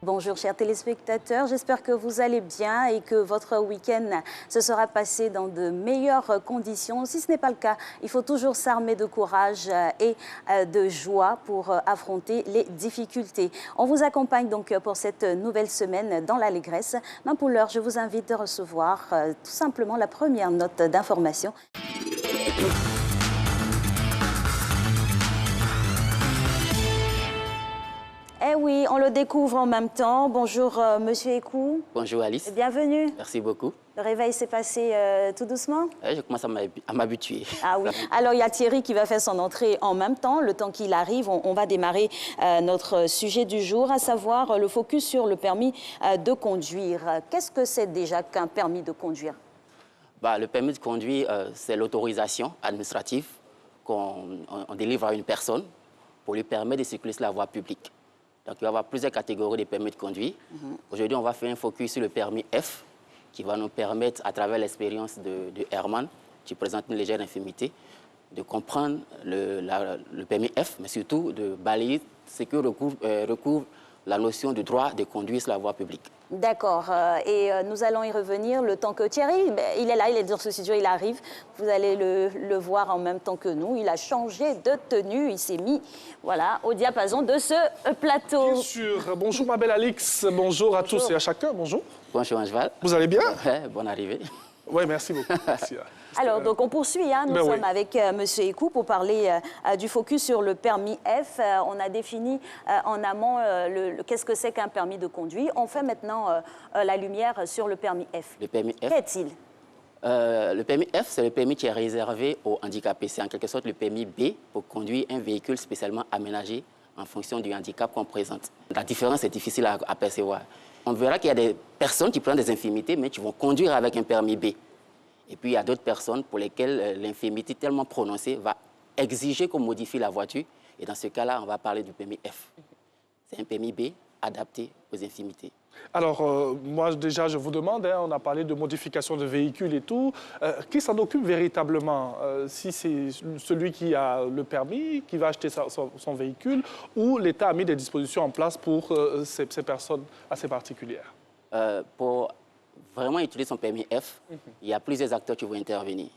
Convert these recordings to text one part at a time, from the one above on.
Bonjour chers téléspectateurs, j'espère que vous allez bien et que votre week-end se sera passé dans de meilleures conditions. Si ce n'est pas le cas, il faut toujours s'armer de courage et de joie pour affronter les difficultés. On vous accompagne donc pour cette nouvelle semaine dans l'allégresse. Mais pour l'heure, je vous invite à recevoir tout simplement la première note d'information. Eh oui, on le découvre en même temps. Bonjour, Monsieur Ekou. Bonjour Alice. Bienvenue. Merci beaucoup. Le réveil s'est passé tout doucement? Je commence à m'habituer. Ah oui. Alors, il y a Thierry qui va faire son entrée en même temps. Le temps qu'il arrive, on va démarrer notre sujet du jour, à savoir le focus sur le permis de conduire. Qu'est-ce que c'est déjà qu'un permis de conduire? Le permis de conduire, c'est l'autorisation administrative qu'on délivre à une personne pour lui permettre de circuler sur la voie publique. Donc, il va y avoir plusieurs catégories de permis de conduire. Aujourd'hui, on va faire un focus sur le permis F, qui va nous permettre, à travers l'expérience de Herman, qui présente une légère infirmité, de comprendre le permis F, mais surtout de balayer ce que recouvre la notion du droit de conduire sur la voie publique. D'accord. Et nous allons y revenir le temps que Thierry, il est là, il est dans ce studio, il arrive. Vous allez le voir en même temps que nous. Il a changé de tenue, il s'est mis voilà, au diapason de ce plateau. Bien sûr. Bonjour ma belle Alix, bonjour à tous et à chacun, bonjour. Bonjour Angeval. Vous allez bien? Bonne arrivée. Oui, merci beaucoup. Merci. Alors, donc, on poursuit. Hein. Nous sommes avec Monsieur Ekou pour parler du focus sur le permis F. On a défini en amont qu'est-ce que c'est qu'un permis de conduire. On fait maintenant la lumière sur le permis F. Le permis F. Qu'est-il? Le permis F, c'est le permis qui est réservé aux handicapés. C'est en quelque sorte le permis B pour conduire un véhicule spécialement aménagé en fonction du handicap qu'on présente. La différence est difficile à percevoir. On verra qu'il y a des personnes qui présentent des infirmités, mais qui vont conduire avec un permis B. Et puis, il y a d'autres personnes pour lesquelles l'infirmité tellement prononcée va exiger qu'on modifie la voiture. Et dans ce cas-là, on va parler du permis F. C'est un permis B adapté aux infirmités. Alors, moi, déjà, je vous demande, on a parlé de modification de véhicules et tout. Qui s'en occupe véritablement? Si c'est celui qui a le permis, qui va acheter son véhicule, ou l'État a mis des dispositions en place pour ces personnes assez particulières? Pour vraiment utiliser son permis F, il y a plusieurs acteurs qui vont intervenir.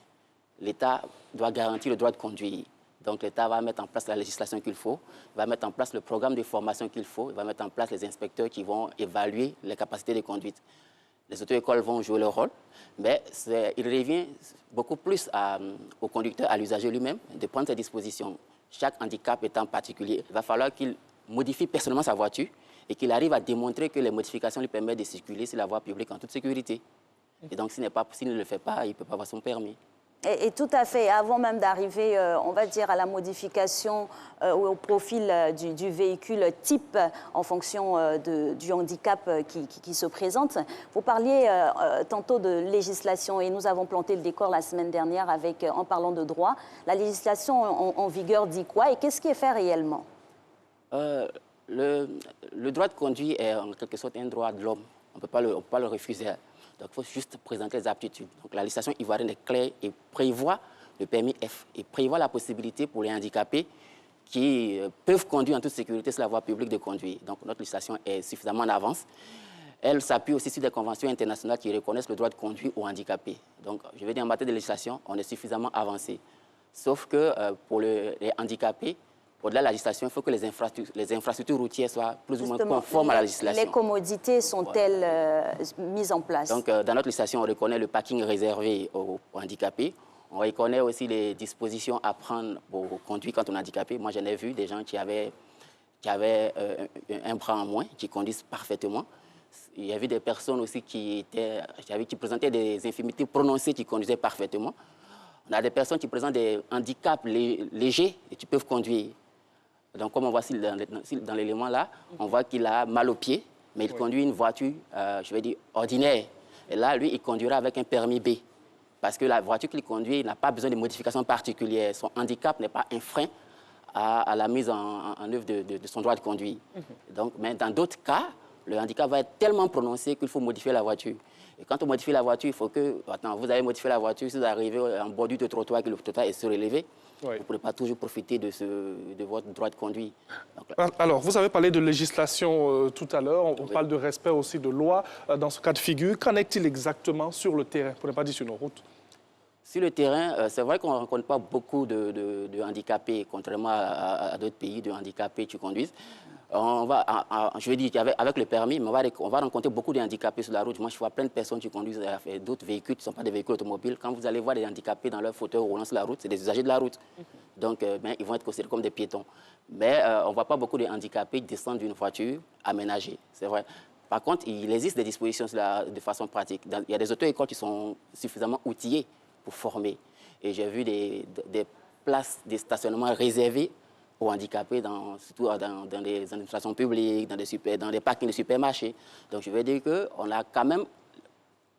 L'État doit garantir le droit de conduire. Donc l'État va mettre en place la législation qu'il faut, va mettre en place le programme de formation qu'il faut, il va mettre en place les inspecteurs qui vont évaluer les capacités de conduite. Les auto-écoles vont jouer leur rôle, mais il revient beaucoup plus au conducteur, à l'usager lui-même, de prendre ses dispositions. Chaque handicap étant particulier, il va falloir qu'il modifie personnellement sa voiture et qu'il arrive à démontrer que les modifications lui permettent de circuler sur la voie publique en toute sécurité. Et donc, s'il ne le fait pas, il ne peut pas avoir son permis. Et tout à fait, avant même d'arriver, on va dire, à la modification ou au profil du véhicule type en fonction du handicap qui se présente, vous parliez tantôt de législation et nous avons planté le décor la semaine dernière en parlant de droit. La législation en vigueur dit quoi et qu'est-ce qui est fait réellement? Le droit de conduire est en quelque sorte un droit de l'homme. On ne peut pas le refuser. Donc, il faut juste présenter les aptitudes. Donc, la législation ivoirienne est claire et prévoit le permis F et prévoit la possibilité pour les handicapés qui peuvent conduire en toute sécurité sur la voie publique de conduire. Donc, notre législation est suffisamment en avance. Elle s'appuie aussi sur des conventions internationales qui reconnaissent le droit de conduire aux handicapés. Donc, je veux dire, en matière de législation, on est suffisamment avancé. Sauf que pour les handicapés, au-delà de la législation, il faut que les infrastructures routières soient plus ou moins conformes à la législation. Les commodités sont-elles mises en place? Donc, dans notre législation, on reconnaît le parking réservé aux handicapés. On reconnaît aussi les dispositions à prendre pour conduire quand on est handicapé. Moi, j'en ai vu des gens qui avaient un bras en moins, qui conduisent parfaitement. Il y avait des personnes aussi qui présentaient des infirmités prononcées, qui conduisaient parfaitement. On a des personnes qui présentent des handicaps légers et qui peuvent conduire. Donc, comme on voit ici dans l'élément là, on voit qu'il a mal aux pieds, mais il conduit une voiture, je vais dire, ordinaire. Et là, lui, il conduira avec un permis B. Parce que la voiture qu'il conduit n'a pas besoin de modifications particulières. Son handicap n'est pas un frein à la mise en œuvre de son droit de conduire. Donc, mais dans d'autres cas, le handicap va être tellement prononcé qu'il faut modifier la voiture. Et quand on modifie la voiture, il faut que... Attends, vous avez modifié la voiture, si vous arrivez en bordure de trottoir et que le trottoir est surélevé, oui. Vous ne pourrez pas toujours profiter de votre droit de conduire. Donc, alors, vous avez parlé de législation tout à l'heure, on parle de respect aussi de loi dans ce cas de figure. Qu'en est-il exactement sur le terrain, pour ne pas dire sur nos routes? Sur le terrain, c'est vrai qu'on ne rencontre pas beaucoup de handicapés, contrairement à d'autres pays de handicapés qui conduisent. Je veux dire qu'avec le permis, mais on va rencontrer beaucoup de handicapés sur la route. Moi, je vois plein de personnes qui conduisent d'autres véhicules qui ne sont pas des véhicules automobiles. Quand vous allez voir des handicapés dans leur fauteuil roulant sur la route, c'est des usagers de la route. Donc, ils vont être considérés comme des piétons. Mais on ne voit pas beaucoup de handicapés qui descendent d'une voiture aménagée, c'est vrai. Par contre, il existe des dispositions de façon pratique. Il y a des auto-écoles qui sont suffisamment outillées pour former. Et j'ai vu des places, des stationnements réservés aux handicapés, surtout dans les administrations publiques, dans des parkings de supermarchés. Donc je veux dire qu'on a quand même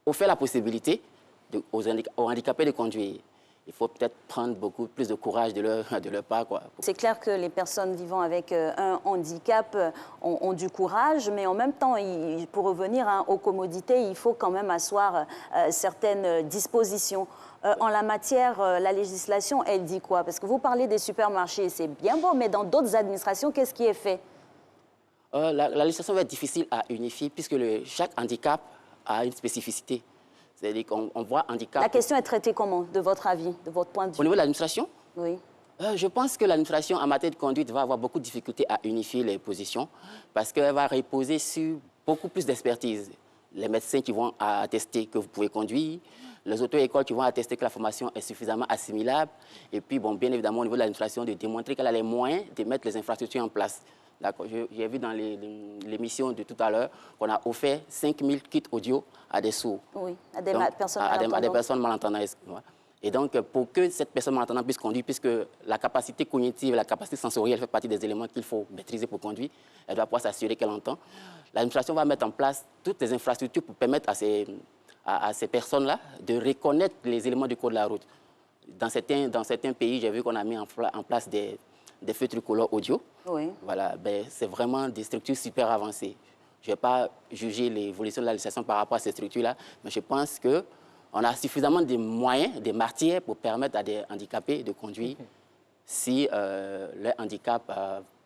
offert la possibilité aux handicapés de conduire. Il faut peut-être prendre beaucoup plus de courage de leur part. C'est clair que les personnes vivant avec un handicap ont du courage, mais en même temps, pour revenir aux commodités, il faut quand même asseoir certaines dispositions. En la matière, la législation, elle dit quoi? Parce que vous parlez des supermarchés, c'est bien beau, mais dans d'autres administrations, qu'est-ce qui est fait? La législation va être difficile à unifier puisque chaque handicap a une spécificité. C'est-à-dire qu'on voit handicap... La question est traitée comment, de votre avis, de votre point de vue? Au niveau de l'administration? Oui. Je pense que l'administration en matière de conduite va avoir beaucoup de difficultés à unifier les positions parce qu'elle va reposer sur beaucoup plus d'expertise. Les médecins qui vont attester que vous pouvez conduire, les auto-écoles qui vont attester que la formation est suffisamment assimilable, et puis, bon, bien évidemment, au niveau de l'administration, de démontrer qu'elle a les moyens de mettre les infrastructures en place. J'ai vu dans l'émission de tout à l'heure qu'on a offert 5000 kits audio à des sourds. Oui, à des personnes malentendantes. Et donc, pour que cette personne malentendante puisse conduire, puisque la capacité cognitive, la capacité sensorielle fait partie des éléments qu'il faut maîtriser pour conduire, elle doit pouvoir s'assurer qu'elle entend. L'administration va mettre en place toutes les infrastructures pour permettre à ces personnes-là de reconnaître les éléments du code de la route. Dans certains pays, j'ai vu qu'on a mis en place des feux tricolores audio. Oui. Voilà, c'est vraiment des structures super avancées. Je ne vais pas juger l'évolution de la législation par rapport à ces structures-là, mais je pense qu'on a suffisamment de moyens, de matières pour permettre à des handicapés de conduire si leur handicap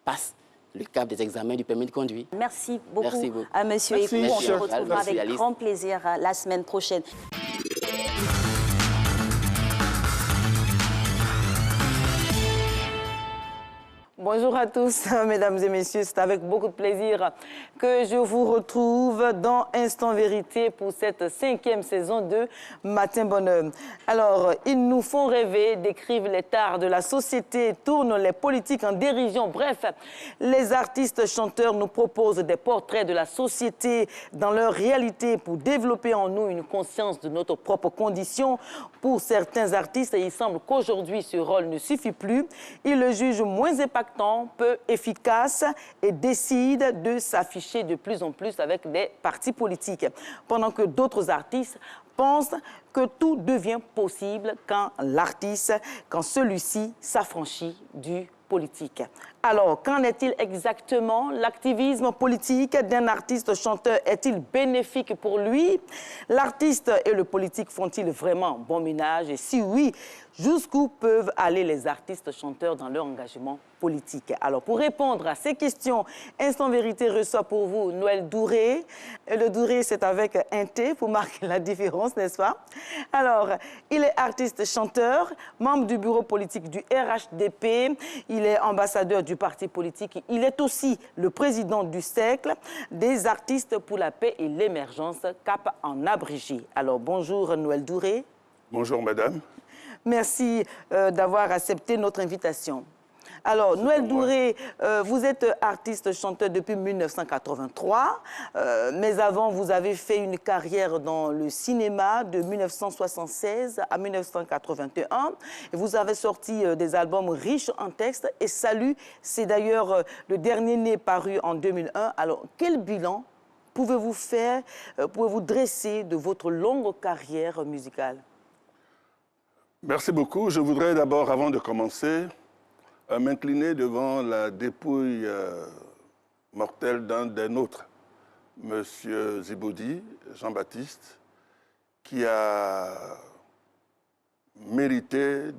passe le cap des examens du permis de conduire. Merci beaucoup, Merci beaucoup. À monsieur Epou. On se retrouvera avec grand plaisir la semaine prochaine. Bonjour à tous, mesdames et messieurs. C'est avec beaucoup de plaisir que je vous retrouve dans Instant Vérité pour cette 5e saison de Matin Bonheur. Alors, ils nous font rêver, décrivent les tares de la société, tournent les politiques en dérision. Bref, les artistes chanteurs nous proposent des portraits de la société dans leur réalité pour développer en nous une conscience de notre propre condition. Pour certains artistes, il semble qu'aujourd'hui, ce rôle ne suffit plus. Ils le jugent moins impactant, peu efficace et décident de s'afficher de plus en plus avec des partis politiques. Pendant que d'autres artistes pensent que tout devient possible quand celui-ci s'affranchit du politique. Alors, qu'en est-il exactement? L'activisme politique d'un artiste chanteur est-il bénéfique pour lui? L'artiste et le politique font-ils vraiment bon ménage? Et si oui, jusqu'où peuvent aller les artistes chanteurs dans leur engagement politique? Alors, pour répondre à ces questions, Instant Vérité reçoit pour vous Noël Douré. Le Douré, c'est avec un T pour marquer la différence, n'est-ce pas? Alors, il est artiste-chanteur, membre du bureau politique du RHDP. Il est ambassadeur du parti politique. Il est aussi le président du Cercle des artistes pour la paix et l'émergence, CAP en abrégé. Alors, bonjour Noël Douré. Bonjour madame. Merci d'avoir accepté notre invitation. Alors, Noël Douré, vous êtes artiste-chanteur depuis 1983, mais avant, vous avez fait une carrière dans le cinéma de 1976 à 1981. Et vous avez sorti des albums riches en textes et Salut, c'est d'ailleurs le dernier né paru en 2001. Alors, quel bilan pouvez-vous dresser de votre longue carrière musicale? Merci beaucoup. Je voudrais d'abord, avant de commencer, m'incliner devant la dépouille mortelle d'un des nôtres, M. Djiboudi, Jean-Baptiste, qui a mérité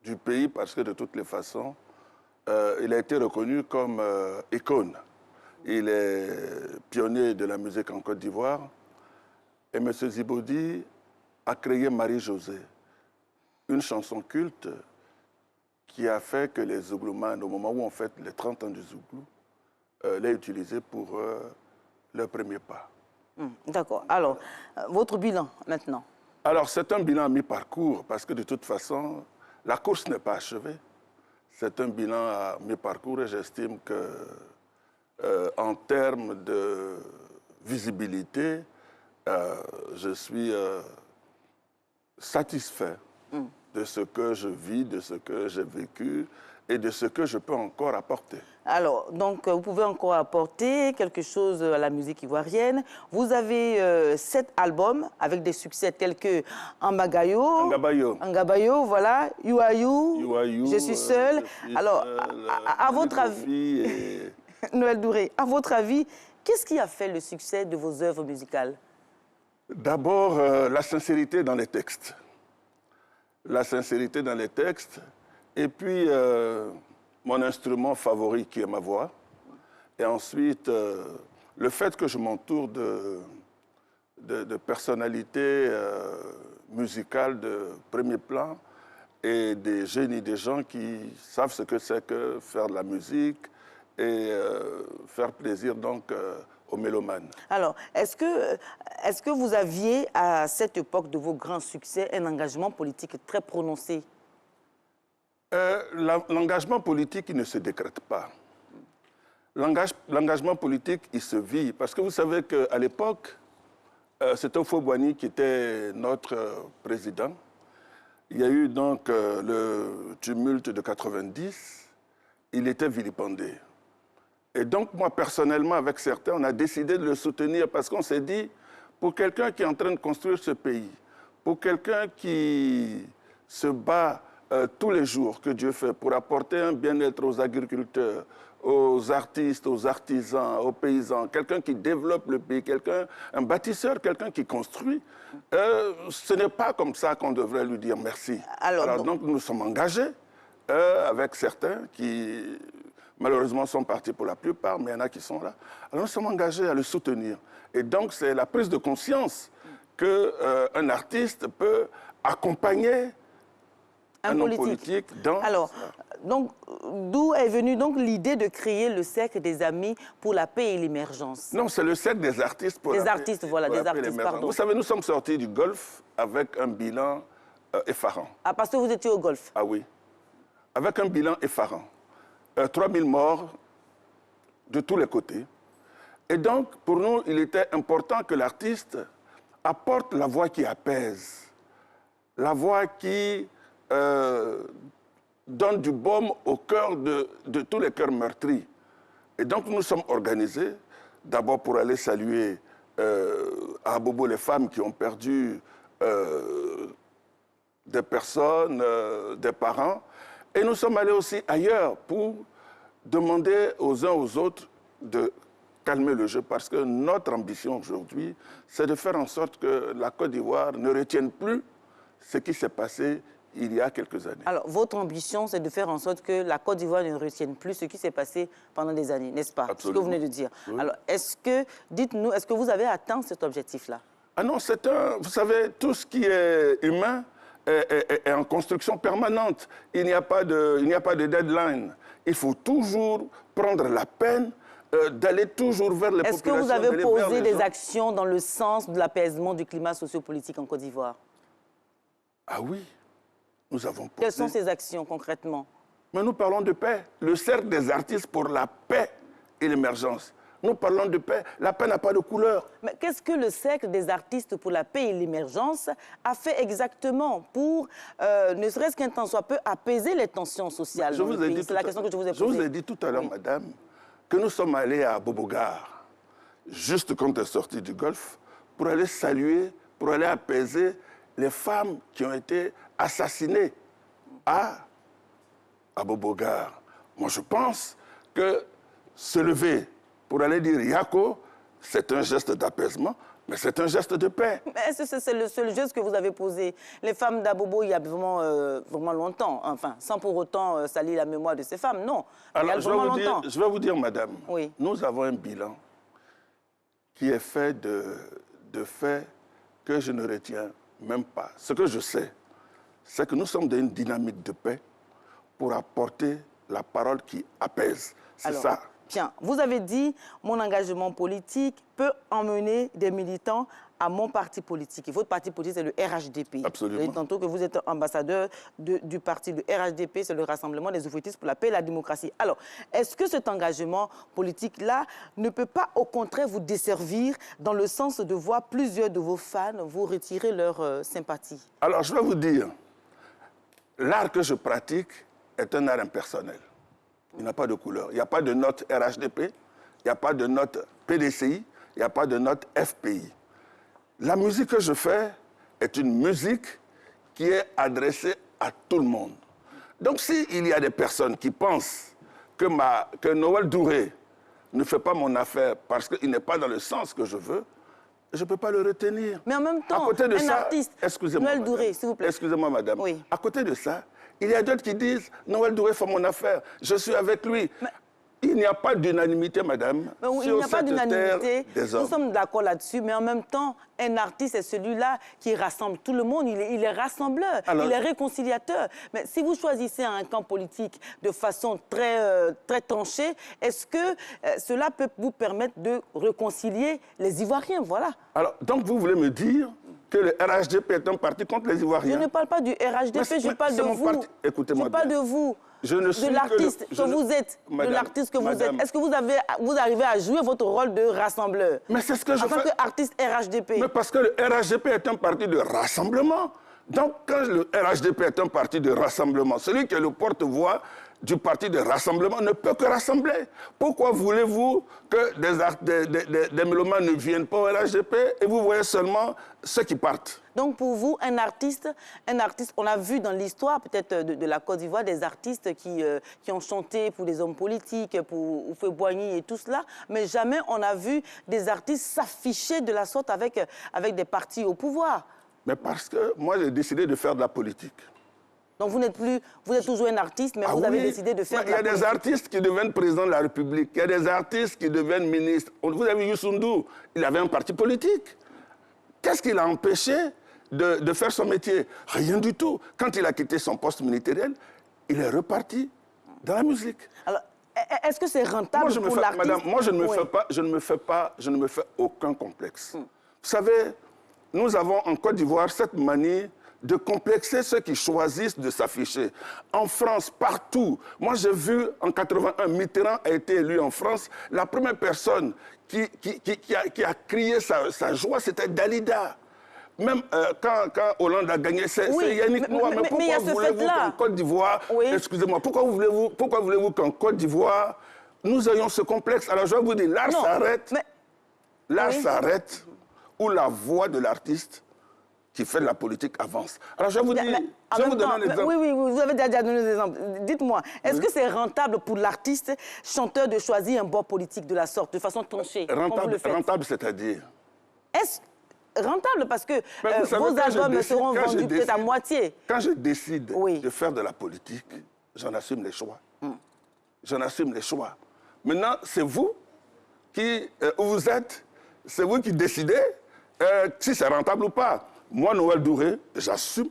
du pays parce que de toutes les façons, il a été reconnu comme icône. Il est pionnier de la musique en Côte d'Ivoire. Et M. Djiboudi a créé Marie-Josée, une chanson culte qui a fait que les Zougloumanes, au moment où on fête les 30 ans du Zouglou, l'aient utilisée pour leur premier pas. D'accord. Alors, votre bilan maintenant? Alors, c'est un bilan à mi-parcours parce que de toute façon, la course n'est pas achevée. C'est un bilan à mi-parcours et j'estime que, en termes de visibilité, je suis satisfait de ce que je vis, de ce que j'ai vécu et de ce que je peux encore apporter. Alors, donc, vous pouvez encore apporter quelque chose à la musique ivoirienne. Vous avez 7 albums avec des succès tels que Ambagayo, Angabayo, voilà, You Are You, Je suis seul. Alors, à votre avis, Noël Douré, à votre avis, qu'est-ce qui a fait le succès de vos œuvres musicales? D'abord, la sincérité dans les textes. La sincérité dans les textes. Et puis, mon instrument favori qui est ma voix. Et ensuite, le fait que je m'entoure de personnalités musicales de premier plan et des génies, des gens qui savent ce que c'est que faire de la musique et faire plaisir donc aux mélomanes. Alors, est-ce que vous aviez, à cette époque de vos grands succès, un engagement politique très prononcé? L'engagement politique, il ne se décrète pas. L'engagement politique, il se vit. Parce que vous savez qu'à l'époque, c'était Houphouët-Boigny qui était notre président. Il y a eu donc le tumulte de 90. Il était vilipendé. Et donc, moi, personnellement, avec certains, on a décidé de le soutenir parce qu'on s'est dit, pour quelqu'un qui est en train de construire ce pays, pour quelqu'un qui se bat tous les jours que Dieu fait pour apporter un bien-être aux agriculteurs, aux artistes, aux artisans, aux paysans, quelqu'un qui développe le pays, un bâtisseur, quelqu'un qui construit, ce n'est pas comme ça qu'on devrait lui dire merci. Alors donc, nous sommes engagés avec certains qui, malheureusement, sont partis pour la plupart, mais il y en a qui sont là. Alors nous sommes engagés à le soutenir. Et donc, c'est la prise de conscience qu'un artiste peut accompagner un homme politique dans... Alors, donc, d'où est venue donc l'idée de créer le Cercle des Amis pour la paix et l'émergence? Non, c'est le Cercle des artistes pour la paix. Des artistes, voilà, des artistes, pardon. Vous savez, nous sommes sortis du Golfe avec un bilan effarant. Ah, parce que vous étiez au Golfe? Ah oui, avec un bilan effarant. 3000 morts de tous les côtés. Et donc, pour nous, il était important que l'artiste apporte la voix qui apaise, la voix qui donne du baume au cœur de tous les cœurs meurtris. Et donc, nous sommes organisés, d'abord pour aller saluer à Abobo les femmes qui ont perdu des personnes, des parents. Et nous sommes allés aussi ailleurs pour demander aux uns aux autres de calmer le jeu, parce que notre ambition aujourd'hui, c'est de faire en sorte que la Côte d'Ivoire ne retienne plus ce qui s'est passé il y a quelques années. Alors, votre ambition, c'est de faire en sorte que la Côte d'Ivoire ne retienne plus ce qui s'est passé pendant des années, n'est-ce pas? Absolument. Ce que vous venez de dire. Oui. Alors, dites-nous, est-ce que vous avez atteint cet objectif-là? Ah non, vous savez, tout ce qui est humain est en construction permanente. Il n'y a pas de deadline. Il faut toujours prendre la peine d'aller toujours vers les populations. Est-ce que vous avez posé des actions dans le sens de l'apaisement du climat sociopolitique en Côte d'Ivoire? Ah oui, nous avons posé. Quelles sont ces actions concrètement? Mais nous parlons de paix. Le Cercle des artistes pour la paix et l'émergence. Nous parlons de paix. La paix n'a pas de couleur. Mais qu'est-ce que le Cercle des artistes pour la paix et l'émergence a fait exactement pour, ne serait-ce qu'un temps soit peu, apaiser les tensions sociales dans le pays? C'est la question que je vous ai posée. Je vous ai dit tout à l'heure, madame, que nous sommes allés à Bobogar. juste quand elle est sortie du Golfe, pour aller saluer, pour aller apaiser les femmes qui ont été assassinées à Bobogar. Moi, je pense que se lever pour aller dire Yako, c'est un geste d'apaisement, mais c'est un geste de paix. Mais est-ce que c'est le seul geste que vous avez posé? Les femmes d'Abobo, il y a vraiment, vraiment longtemps, enfin, sans pour autant salir la mémoire de ces femmes, non. Alors, il y a vraiment longtemps. je vais vous dire, madame, oui. Nous avons un bilan qui est fait de faits que je ne retiens même pas. Ce que je sais, c'est que nous sommes dans une dynamique de paix pour apporter la parole qui apaise. C'est ça. Bien, vous avez dit, mon engagement politique peut emmener des militants à mon parti politique. Et votre parti politique, c'est le RHDP. Absolument. Vous avez dit tantôt que vous êtes ambassadeur du parti. Le RHDP, c'est le Rassemblement des ouvriers pour la paix et la démocratie. Alors, est-ce que cet engagement politique-là ne peut pas, au contraire, vous desservir dans le sens de voir plusieurs de vos fans vous retirer leur sympathie? Alors, je vais vous dire, l'art que je pratique est un art impersonnel. Il n'a pas de couleur. Il n'y a pas de note RHDP, il n'y a pas de note PDCI, il n'y a pas de note FPI. La musique que je fais est une musique qui est adressée à tout le monde. Donc s'il y a des personnes qui pensent que Noël Douré ne fait pas mon affaire parce qu'il n'est pas dans le sens que je veux, je ne peux pas le retenir. Mais en même temps, à côté de ça, artiste, excusez-moi, Noël Douré, s'il vous plaît. Excusez-moi, madame. Oui. À côté de ça, il y a d'autres qui disent « Noël Douré fait mon affaire, je suis avec lui ». Il n'y a pas d'unanimité, madame, il n'y a pas d'unanimité, des hommes. Nous sommes d'accord là-dessus, mais en même temps, un artiste est celui-là qui rassemble tout le monde, il est rassembleur, il est réconciliateur. Mais si vous choisissez un camp politique de façon très tranchée, est-ce que cela peut vous permettre de réconcilier les Ivoiriens, voilà. Alors, donc vous voulez me dire que le RHDP est un parti contre les Ivoiriens? Je ne parle pas du RHDP, je parle de vous. Écoutez-moi bien. Je parle de vous. Je ne suis de l'artiste que vous êtes. Madame, de l'artiste que vous madame. êtes. Est-ce que vous arrivez à jouer votre rôle de rassembleur? Mais c'est ce que je fais. En tant qu'artiste RHDP. Mais parce que le RHDP est un parti de rassemblement. Donc, quand le RHDP est un parti de rassemblement, celui qui est le porte-voix du parti de rassemblement ne peut que rassembler. Pourquoi voulez-vous que des mélomanes ne viennent pas au RHDP et vous voyez seulement ceux qui partent? Donc pour vous, un artiste, on a vu dans l'histoire peut-être de la Côte d'Ivoire des artistes qui ont chanté pour des hommes politiques, pour Houphouët-Boigny et tout cela, mais jamais on a vu des artistes s'afficher de la sorte avec des partis au pouvoir. Mais parce que moi j'ai décidé de faire de la politique. Donc vous êtes toujours un artiste, mais vous avez décidé de faire de la politique. Il y a des artistes qui deviennent président de la République, il y a des artistes qui deviennent ministres. Vous avez vu Youssou N'Dour, il avait un parti politique. Qu'est-ce qui l'a empêché de faire son métier? Rien du tout. Quand il a quitté son poste ministériel, il est reparti dans la musique. Alors, est-ce que c'est rentable pour l'artiste? Madame, moi je ne me fais aucun complexe. Vous savez, nous avons en Côte d'Ivoire cette manie de complexer ceux qui choisissent de s'afficher. En France, partout. Moi, j'ai vu, en 81, Mitterrand a été élu en France. La première personne qui a crié sa joie, c'était Dalida. Même quand Hollande a gagné, c'est Yannick Noah. Mais pourquoi voulez-vous qu'en Côte d'Ivoire, excusez-moi, pourquoi voulez-vous qu'en Côte d'Ivoire, nous ayons ce complexe? Alors, je vais vous dire, l'art s'arrête. L'art s'arrête où la voix de l'artiste qui fait de la politique avance. Alors, je vais vous dire, je vais vous donner un exemple. Oui, vous avez déjà donné des exemples. Dites-moi, est-ce que c'est rentable pour l'artiste chanteur de choisir un bord politique de la sorte, de façon tranchée? Rentable, c'est-à-dire? Est-ce rentable parce que vos albums seront vendus peut-être à moitié? Quand je décide de faire de la politique, j'en assume les choix. J'en assume les choix. Maintenant, c'est vous qui, où vous êtes, c'est vous qui décidez si c'est rentable ou pas. Moi, Noël Douré, j'assume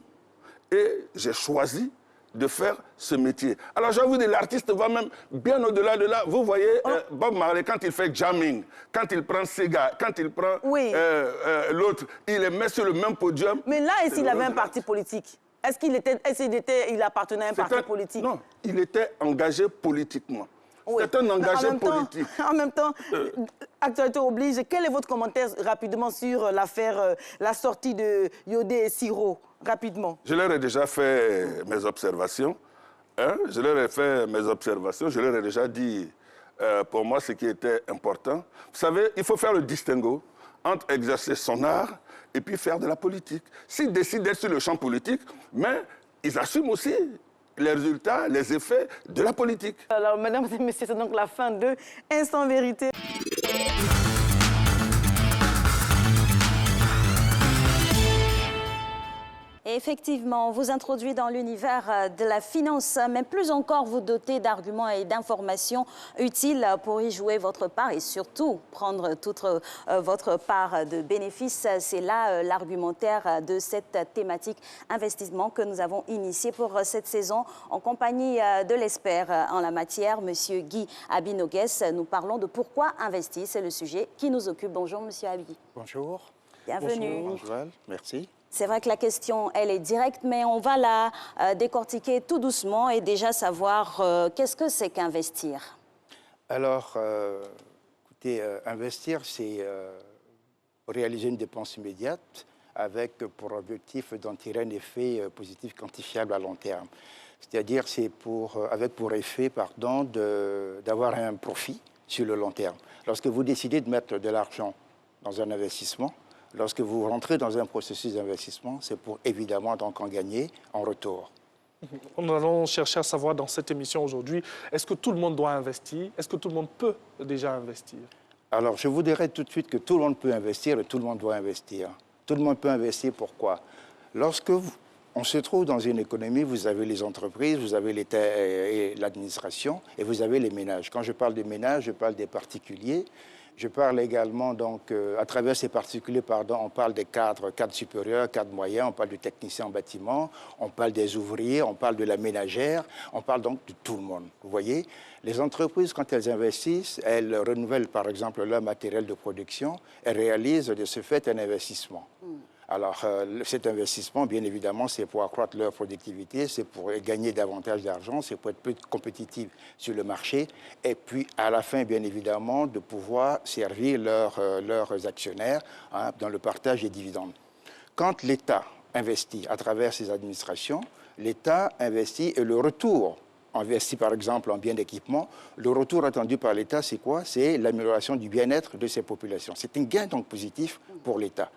et j'ai choisi de faire ce métier. Alors, je vais vous dire, l'artiste va même bien au-delà de là. Vous voyez, Bob Marley, quand il fait jamming, quand il prend Sega, quand il prend l'autre, il les met sur le même podium. Mais là, est-ce qu'il avait un parti politique? Est-ce qu'il appartenait à un parti politique? Non, il était engagé politiquement. C'est un engagé politique. En même temps, actualité oblige. Quel est votre commentaire rapidement sur l'affaire, la sortie de Yodé et Siro? Rapidement. Je leur ai déjà fait mes observations. Je leur ai fait mes observations. Je leur ai déjà dit pour moi, ce qui était important. Vous savez, il faut faire le distinguo entre exercer son art et puis faire de la politique. S'ils décident d'être sur le champ politique, mais ils assument aussi les résultats, les effets de la politique. Alors, mesdames et messieurs, c'est donc la fin de Instant Vérité. Et effectivement, vous introduit dans l'univers de la finance, mais plus encore vous doter d'arguments et d'informations utiles pour y jouer votre part et surtout prendre toute votre part de bénéfices. C'est là l'argumentaire de cette thématique investissement que nous avons initié pour cette saison en compagnie de l'expert en la matière, Monsieur Guy Abi-Nogues. Nous parlons de pourquoi investir, c'est le sujet qui nous occupe. Bonjour Monsieur Abi. Bonjour. Bienvenue. Bonjour, merci. C'est vrai que la question, elle est directe, mais on va la décortiquer tout doucement et déjà savoir qu'est-ce que c'est qu'investir. Alors, écoutez, investir, c'est réaliser une dépense immédiate avec pour objectif d'en tirer un effet positif quantifiable à long terme. C'est-à-dire, c'est avec pour effet, d'avoir un profit sur le long terme. Lorsque vous décidez de mettre de l'argent dans un investissement, lorsque vous rentrez dans un processus d'investissement, c'est pour évidemment donc en gagner en retour. Nous allons chercher à savoir dans cette émission aujourd'hui, est-ce que tout le monde doit investir? Est-ce que tout le monde peut déjà investir? Alors, je vous dirais tout de suite que tout le monde peut investir et tout le monde doit investir. Tout le monde peut investir, pourquoi? Lorsque on se trouve dans une économie, vous avez les entreprises, vous avez l'État et l'administration et vous avez les ménages. Quand je parle des ménages, je parle des particuliers. Je parle également, donc, à travers ces particuliers, on parle des cadres supérieurs, cadres moyens, on parle du technicien en bâtiment, on parle des ouvriers, on parle de la ménagère, on parle donc de tout le monde. Vous voyez, les entreprises, quand elles investissent, elles renouvellent par exemple leur matériel de production, elles réalisent de ce fait un investissement. Alors, cet investissement, bien évidemment, c'est pour accroître leur productivité, c'est pour gagner davantage d'argent, c'est pour être plus compétitif sur le marché, et puis, à la fin, bien évidemment, de pouvoir servir leurs actionnaires dans le partage des dividendes. Quand l'État investit à travers ses administrations, l'État investit et le retour investit par exemple en biens d'équipement, le retour attendu par l'État, c'est quoi? C'est l'amélioration du bien-être de ces populations. C'est un gain donc positif pour l'État.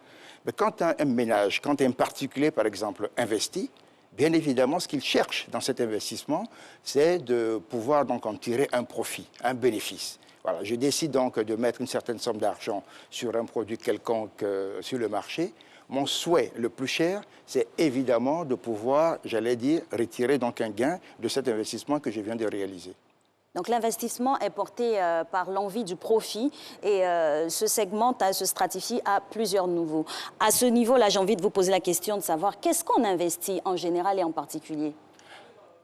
Mais quand un ménage, quand un particulier, par exemple, investit, bien évidemment, ce qu'il cherche dans cet investissement, c'est de pouvoir donc en tirer un profit, un bénéfice. Voilà, je décide donc de mettre une certaine somme d'argent sur un produit quelconque sur le marché. Mon souhait le plus cher, c'est évidemment de pouvoir, j'allais dire, retirer donc un gain de cet investissement que je viens de réaliser. Donc l'investissement est porté par l'envie du profit et se segmente, se stratifie à plusieurs niveaux. À ce niveau-là, j'ai envie de vous poser la question de savoir qu'est-ce qu'on investit en général et en particulier?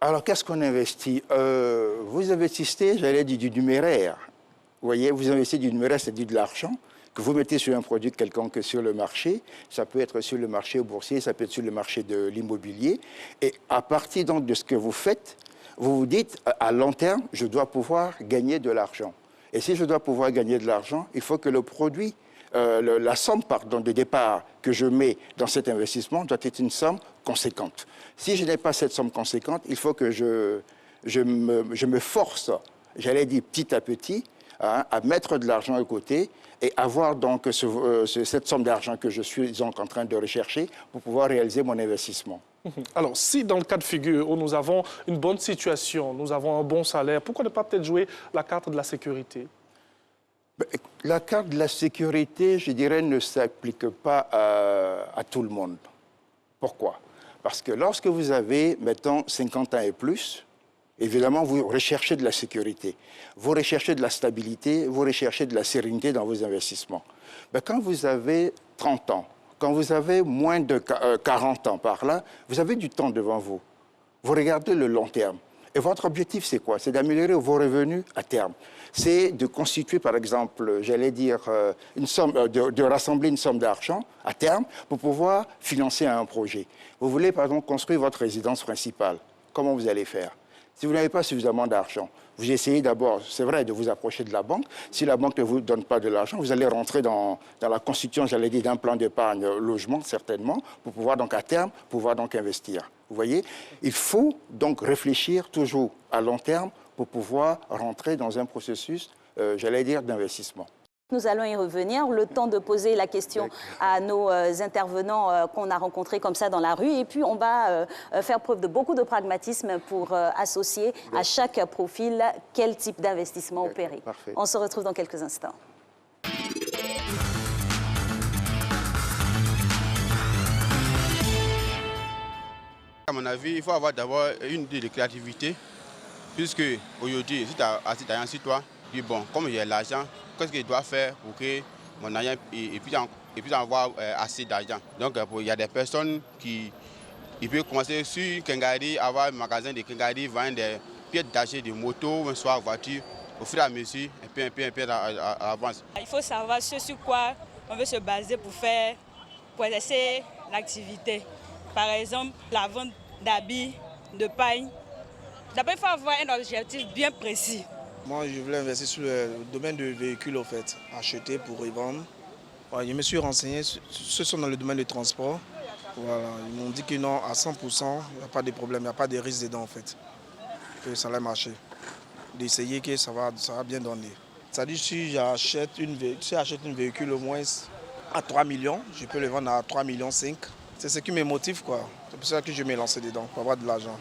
Alors, qu'est-ce qu'on investit? Vous investissez, j'allais dire, du numéraire. Vous voyez, vous investissez du numéraire, c'est-à-dire de l'argent que vous mettez sur un produit quelconque sur le marché. Ça peut être sur le marché boursier, ça peut être sur le marché de l'immobilier. Et à partir donc de ce que vous faites, vous vous dites, à long terme, je dois pouvoir gagner de l'argent. Et si je dois pouvoir gagner de l'argent, il faut que le produit, la somme de départ que je mets dans cet investissement doit être une somme conséquente. Si je n'ai pas cette somme conséquente, il faut que je me force, j'allais dire petit à petit, à mettre de l'argent à côté et avoir donc cette somme d'argent que je suis donc en train de rechercher pour pouvoir réaliser mon investissement. Alors, si dans le cas de figure où nous avons une bonne situation, nous avons un bon salaire, pourquoi ne pas peut-être jouer la carte de la sécurité? La carte de la sécurité, je dirais, ne s'applique pas à tout le monde. Pourquoi? Parce que lorsque vous avez, mettons, 50 ans et plus, évidemment, vous recherchez de la sécurité, vous recherchez de la stabilité, vous recherchez de la sérénité dans vos investissements. Mais quand vous avez 30 ans, quand vous avez moins de 40 ans par là, vous avez du temps devant vous. Vous regardez le long terme. Et votre objectif, c'est quoi? C'est d'améliorer vos revenus à terme. C'est de constituer, par exemple, j'allais dire, une somme, de rassembler une somme d'argent à terme pour pouvoir financer un projet. Vous voulez, par exemple, construire votre résidence principale. Comment vous allez faire? Si vous n'avez pas suffisamment d'argent, vous essayez d'abord, c'est vrai, de vous approcher de la banque. Si la banque ne vous donne pas de l'argent, vous allez rentrer dans la constitution, j'allais dire, d'un plan d'épargne logement, certainement, pour pouvoir donc à terme, pouvoir donc investir. Vous voyez, il faut donc réfléchir toujours à long terme pour pouvoir rentrer dans un processus, j'allais dire, d'investissement. Nous allons y revenir. Le temps de poser la question à nos intervenants qu'on a rencontrés comme ça dans la rue. Et puis, on va faire preuve de beaucoup de pragmatisme pour associer à chaque profil quel type d'investissement opérer. Parfait. On se retrouve dans quelques instants. À mon avis, il faut avoir d'abord une idée de créativité, puisque aujourd'hui, si tu as assez d'argent sur toi, tu dis bon, comme j'ai l'argent, qu'est-ce que je dois faire pour que mon argent puisse avoir assez d'argent. Donc, il y a des personnes qui peuvent commencer sur Kengari, avoir un magasin de Kengari, vendre des pièces d'achat de moto, soit voiture, au fur et à mesure, un peu à l'avance. Il faut savoir sur quoi on veut se baser pour exercer l'activité. Par exemple, la vente d'habits, de paille. D'abord, il faut avoir un objectif bien précis. Moi, je voulais investir sur le domaine de véhicules, en fait, acheter pour revendre. Voilà, je me suis renseigné, ceux sont dans le domaine du transport. Voilà, ils m'ont dit que non, à 100%, il n'y a pas de problème, il n'y a pas de risque dedans, en fait, que ça allait marcher. D'essayer que ça va bien donner. C'est-à-dire si j'achète un véhicule au moins à 3 millions, je peux le vendre à 3,5 millions. C'est ce qui me motive, quoi. C'est pour ça que je me lancer dedans, pour avoir de l'argent.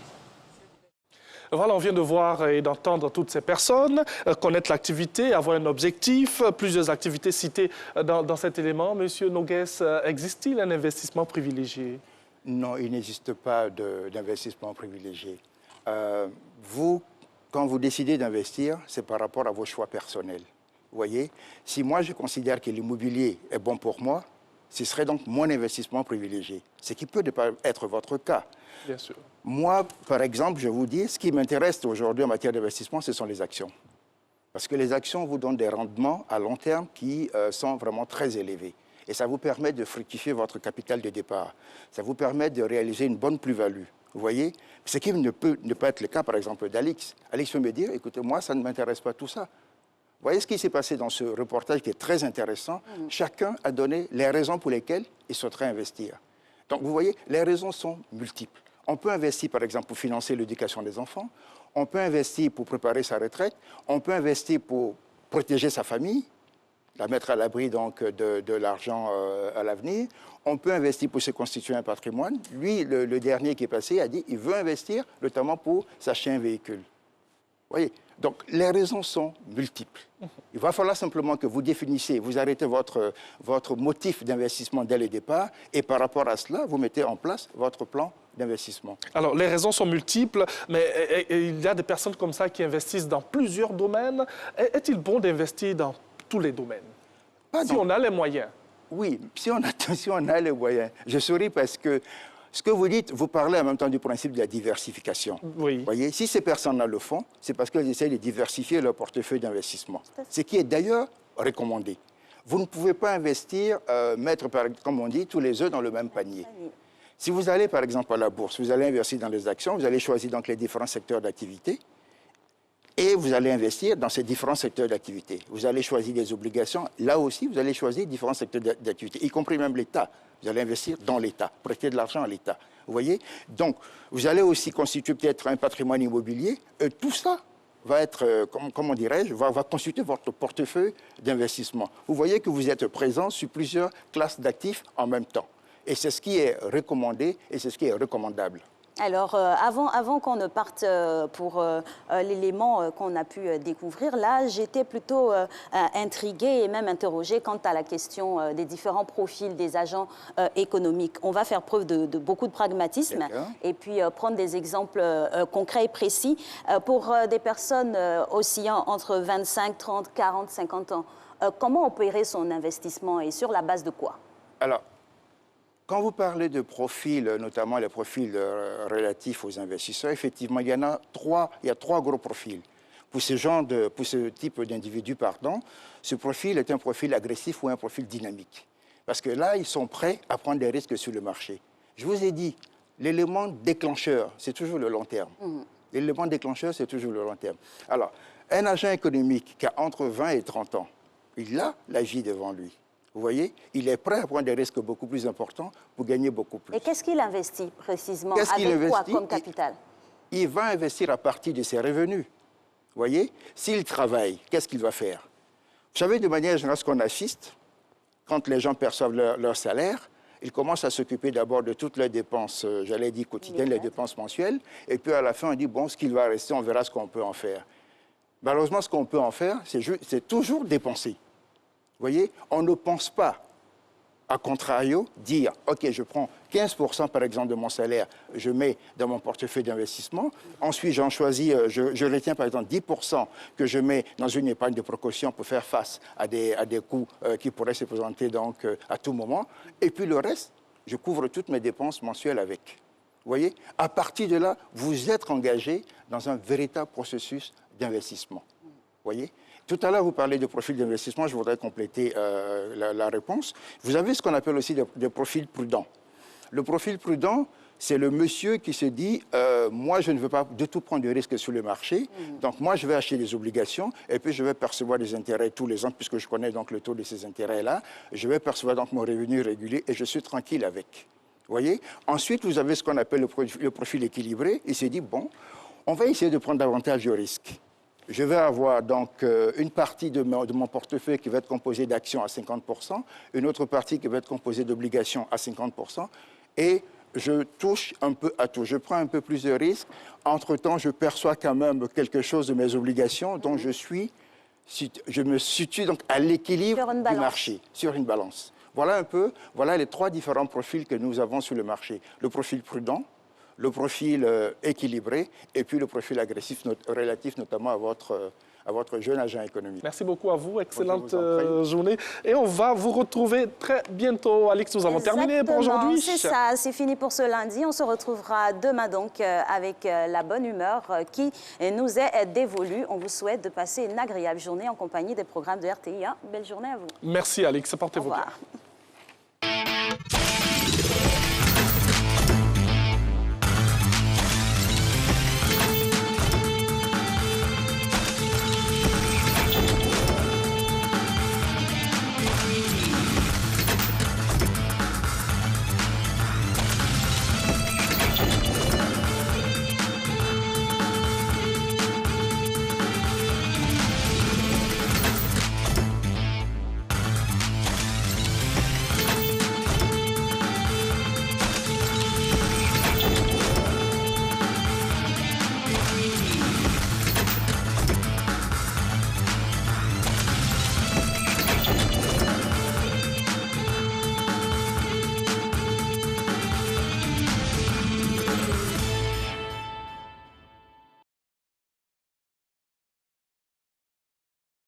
Voilà, on vient de voir et d'entendre toutes ces personnes, connaître l'activité, avoir un objectif, plusieurs activités citées dans cet élément. Monsieur Nogues, existe-t-il un investissement privilégié? Non, il n'existe pas d'investissement privilégié. Vous, quand vous décidez d'investir, c'est par rapport à vos choix personnels. Vous voyez, si moi je considère que l'immobilier est bon pour moi, ce serait donc mon investissement privilégié, ce qui peut ne pas être votre cas. Bien sûr. Moi, par exemple, je vous dis, ce qui m'intéresse aujourd'hui en matière d'investissement, ce sont les actions. Parce que les actions vous donnent des rendements à long terme qui sont vraiment très élevés. Et ça vous permet de fructifier votre capital de départ. Ça vous permet de réaliser une bonne plus-value. Vous voyez? Ce qui ne peut ne pas être le cas, par exemple, d'Alix. Alix peut me dire, écoutez, moi, ça ne m'intéresse pas tout ça. Vous voyez ce qui s'est passé dans ce reportage qui est très intéressant? Chacun a donné les raisons pour lesquelles il souhaiterait investir. Donc, vous voyez, les raisons sont multiples. On peut investir, par exemple, pour financer l'éducation des enfants. On peut investir pour préparer sa retraite. On peut investir pour protéger sa famille, la mettre à l'abri donc de l'argent à l'avenir. On peut investir pour se constituer un patrimoine. Lui, le dernier qui est passé, a dit qu'il veut investir notamment pour s'acheter un véhicule. Vous voyez? Donc, les raisons sont multiples. Il va falloir simplement que vous définissiez, vous arrêtez votre motif d'investissement dès le départ et par rapport à cela, vous mettez en place votre plan d'investissement. Alors, les raisons sont multiples, mais il y a des personnes comme ça qui investissent dans plusieurs domaines. Est-il bon d'investir dans tous les domaines? Si on a les moyens. Oui, si on a les moyens. Je souris parce que ce que vous dites, vous parlez en même temps du principe de la diversification. Oui. Vous voyez, si ces personnes-là le font, c'est parce qu'elles essaient de diversifier leur portefeuille d'investissement. Ce qui est d'ailleurs recommandé. Vous ne pouvez pas investir, mettre, comme on dit, tous les œufs dans le même panier. Si vous allez, par exemple, à la bourse, vous allez investir dans les actions, vous allez choisir donc les différents secteurs d'activité et vous allez investir dans ces différents secteurs d'activité. Vous allez choisir des obligations. Là aussi, vous allez choisir différents secteurs d'activité, y compris même l'État. Vous allez investir dans l'État, prêter de l'argent à l'État. Vous voyez? Donc, vous allez aussi constituer peut-être un patrimoine immobilier. Tout ça va être, comment dirais-je, va constituer votre portefeuille d'investissement. Vous voyez que vous êtes présent sur plusieurs classes d'actifs en même temps. Et c'est ce qui est recommandé et c'est ce qui est recommandable. Alors, avant qu'on ne parte pour l'élément qu'on a pu découvrir, là, j'étais plutôt intriguée et même interrogée quant à la question des différents profils des agents économiques. On va faire preuve de beaucoup de pragmatisme et puis prendre des exemples concrets et précis pour des personnes oscillant entre 25, 30, 40, 50 ans. Comment opérer son investissement et sur la base de quoi? Alors, quand vous parlez de profils, notamment les profils relatifs aux investisseurs, effectivement, il y a trois gros profils. Pour ce type d'individu, ce profil est un profil agressif ou un profil dynamique. Parce que là, ils sont prêts à prendre des risques sur le marché. Je vous ai dit, l'élément déclencheur, c'est toujours le long terme. L'élément déclencheur, c'est toujours le long terme. Alors, un agent économique qui a entre 20 et 30 ans, il a la vie devant lui. Vous voyez, il est prêt à prendre des risques beaucoup plus importants pour gagner beaucoup plus. Et qu'est-ce qu'il investit précisément? Avec quoi comme capital? Il va investir à partir de ses revenus. Vous voyez? S'il travaille, qu'est-ce qu'il va faire? Vous savez, de manière générale, ce qu'on assiste, quand les gens perçoivent leur salaire, ils commencent à s'occuper d'abord de toutes les dépenses, j'allais dire quotidiennes, les dépenses mensuelles, et puis à la fin, on dit, bon, ce qu'il va rester, on verra ce qu'on peut en faire. Malheureusement, ce qu'on peut en faire, c'est toujours dépenser. Vous voyez? On ne pense pas, à contrario, dire, OK, je prends 15% par exemple de mon salaire, je mets dans mon portefeuille d'investissement. Ensuite, j'en choisis, je retiens par exemple 10% que je mets dans une épargne de précaution pour faire face à des coûts qui pourraient se présenter donc, à tout moment. Et puis le reste, je couvre toutes mes dépenses mensuelles avec. Vous voyez? À partir de là, vous êtes engagé dans un véritable processus d'investissement. Vous voyez? Tout à l'heure, vous parlez de profil d'investissement, je voudrais compléter la réponse. Vous avez ce qu'on appelle aussi des profils prudents. Le profil prudent, c'est le monsieur qui se dit moi, je ne veux pas du tout prendre de risques sur le marché, donc moi, je vais acheter des obligations et puis je vais percevoir des intérêts tous les ans, puisque je connais donc le taux de ces intérêts-là. Je vais percevoir donc mon revenu régulier et je suis tranquille avec. Vous voyez? Ensuite, vous avez ce qu'on appelle le profil équilibré. Il se dit bon, on va essayer de prendre davantage de risques. Je vais avoir donc une partie de mon portefeuille qui va être composée d'actions à 50%, une autre partie qui va être composée d'obligations à 50%, et je touche un peu à tout. Je prends un peu plus de risques. Entre-temps, je perçois quand même quelque chose de mes obligations, donc je me situe donc à l'équilibre du marché, sur une balance. Voilà les trois différents profils que nous avons sur le marché. Le profil prudent, le profil équilibré et puis le profil agressif relatif notamment à votre jeune agent économique. Merci beaucoup à vous, excellente journée. Et on va vous retrouver très bientôt. Alix, nous avons terminé pour aujourd'hui. C'est ça, c'est fini pour ce lundi. On se retrouvera demain donc avec la bonne humeur qui nous est dévolue. On vous souhaite de passer une agréable journée en compagnie des programmes de RTI. Belle journée à vous. Merci Alix, portez-vous bien.